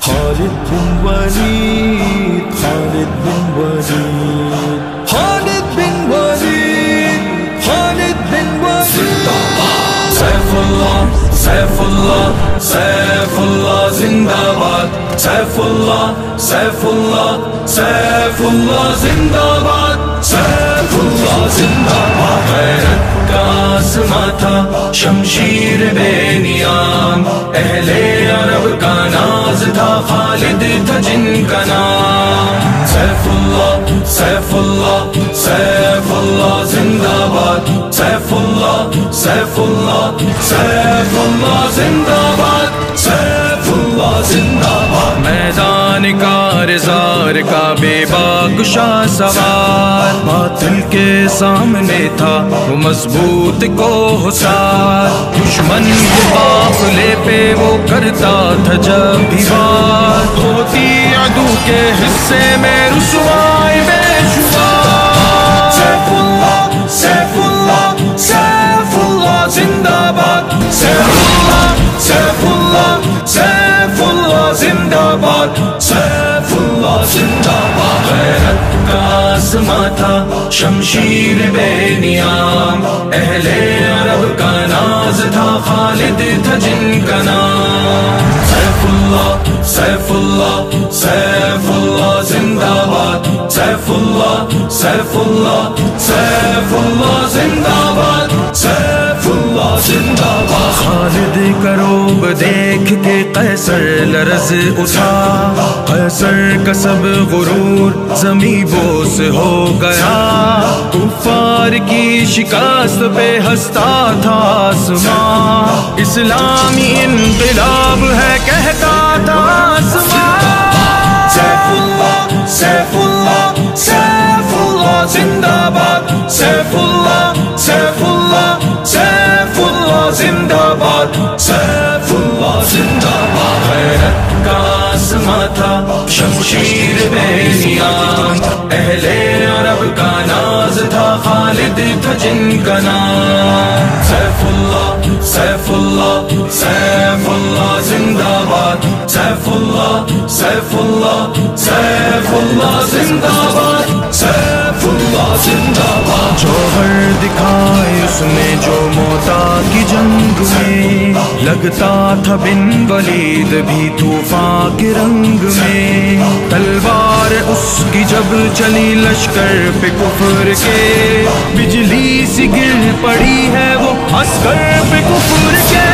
خالد بن ولید، خالد بن ولید، خالد بن ولید، خالد بن ولید. سیف اللہ، سیف اللہ، سیف اللہ زندہ باد، سیف اللہ، سیف اللہ، سیف اللہ زندہ باد، سیف اللہ زندہ باد. غیرت کا آسماں تھا، شمشیر بے نیام، اہل عرب کا ناز تھا، خالد تھا جن کا نام. سیف اللہ، سیف اللہ، سیف اللہ زندہ باد، سیف اللہ، سیف اللہ، سیف اللہ زندہ باد، سیف اللہ زندہ باد. میدان کارزار کا بے باک شاہ سوار، باطل کے سامنے تھا وہ مضبوط کو حصار. دشمن کے قافلے پہ وہ کرتا تھا جب بھی وار، ہوتی عدو کے حصے میں رسوائی بے شمار. سیف اللہ، سیف اللہ، سیف اللہ زندہ باد، سیف اللہ، سیف اللہ، سیف اللہ زندہ باد، سیف اللہ زندہ باد. غیرت کا آسماں تھا، شمشیر بے نیام، اہل عرب کا ناز تھا، خالد تھا جن کا نام. سیف اللہ، سیف اللہ، سیف اللہ زندہ باد، سیف اللہ، سیف اللہ، سیف اللہ زندہ باد، سیف اللہ زندہ باد. خالد کا روب دیکھ کے قیصر لرز اٹھا، قیصر کا سب غرور زمیں بوس ہو گیا. کفار کی شکست پہ ہنستا تھا آسمان، اسلامی انقلاب ہے کہتا تھا آسمان. سیف اللہ، سیف اللہ، سیف اللہ زندہ باد، سیف اللہ، سیف اللہ، سیف اللہ زندہ باد، سیف اللہ زندہ باد. غیرت کا آسماں تھا، شمشیر بے نیام، اہل عرب کا ناز تھا، خالد تھا جن کا نام. سیف اللہ، سیف اللہ، سیف اللہ زندہ باد، سیف اللہ، سیف اللہ، سیف اللہ زندہ باد، سیف اللہ زندہ باد. جوہر دکھائے اس نے جو موتا کی جنگ میں، لگتا تھا بن ولید بھی طوفان کے رنگ میں. تلوار اس کی جب چلی لشکر پہ کفر کے، بجلی سی گر پڑی ہے وہ عسکر پہ کفر کے.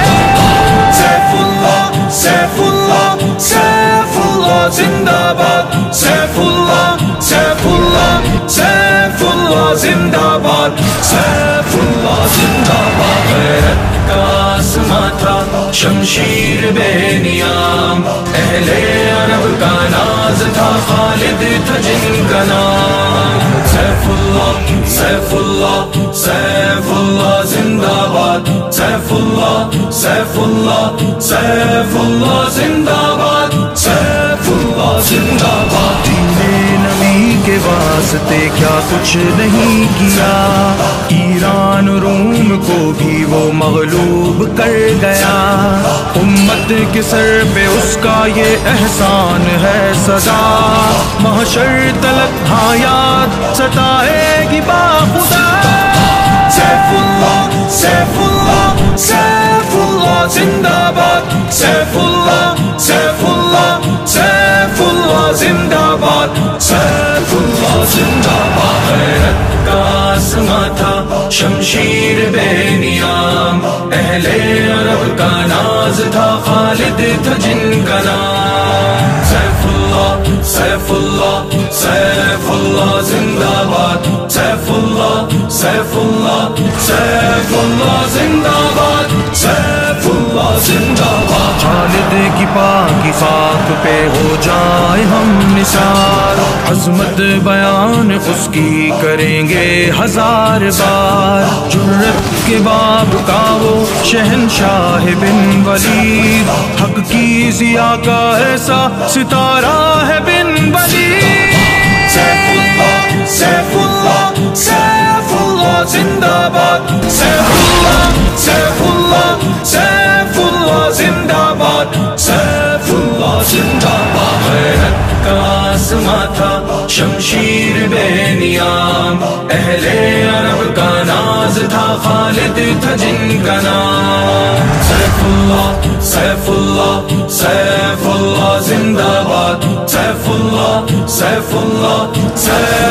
سیف اللہ، سیف اللہ، سیف اللہ زندہ باد، سیف اللہ، سیف اللہ، سیف اللہ زندہ باد، سیف اللہ زندہ باد. غیرت کا آسماں تھا، شمشیر بے نیام، اہل عرب کا ناز تھا، خالد تھا جن کا نام. سیف اللہ، سیف اللہ، سیف اللہ زندہ باد، سیف اللہ، سیف اللہ، سیف اللہ زندہ باد، سیف اللہ زندہ باد. نبی کے واسطے کیا کچھ نہیں کیا، ایران روم کو بھی وہ مغلوب کر گیا. امت کے سر پہ اس کا یہ احسان ہے سدا، محشر تلک حیات ستائے گی باخدا. سیف اللہ، سیف اللہ، سیف اللہ زندہ باد، سیف اللہ، سیف اللہ، سیف اللہ زندہ باد، سیف اللہ زندہ باد. غیرت کا آسماں تھا، شمشیر بے نیام، اہل عرب کا ناز تھا، خالد تھا جن کا نام. سیف اللہ، سیف اللہ، سیف اللہ زندہ باد، سیف اللہ، سیف اللہ، سیف اللہ زندہ باد، سیف اللہ زندہ باد. خالد کی پاکی خاک پہ ہو جائے ہم نثار، عظمت بیان اس کی کریں گے ہزار بار. جرت کے باب کا وہ شہنشاہ بن ولید، حق کی ضیا کا ایسا ستارہ ہے بن ولید. سیف اللہ، سیف اللہ، سیف اللہ زندہ باد، سیف اللہ، سیف اللہ، سیف اللہ زندہ باد. آسماں تھا شمشیر بے نیام، اہل عرب کا ناز تھا خالد تھا جن کا نام۔ سیف اللہ سیف اللہ سیف اللہ زندہ باد، سیف اللہ سیف اللہ سیف